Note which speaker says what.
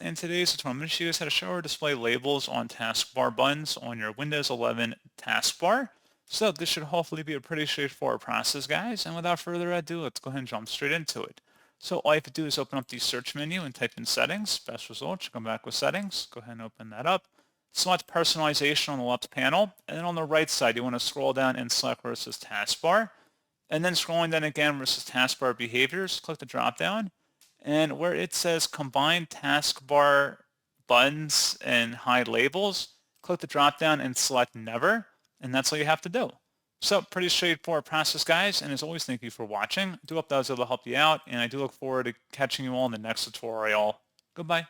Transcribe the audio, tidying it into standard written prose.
Speaker 1: In today's tutorial, I'm going to show you guys how to show or display labels on taskbar buttons on your Windows 11 taskbar. So this should hopefully be a pretty straightforward process, guys. And without further ado, let's go ahead and jump straight into it. So all you have to do is open up the search menu and type in settings. Best result, you come back with settings. Go ahead and open that up. Select personalization on the left panel. And then on the right side, you want to scroll down and select where it says taskbar. And then scrolling down again where it says taskbar behaviors, click the drop down. And where it says combine taskbar buttons and hide labels, click the drop down and select never. And that's all you have to do. So pretty straightforward process, guys. And as always, thank you for watching. I do hope that was able to help you out. And I do look forward to catching you all in the next tutorial. Goodbye.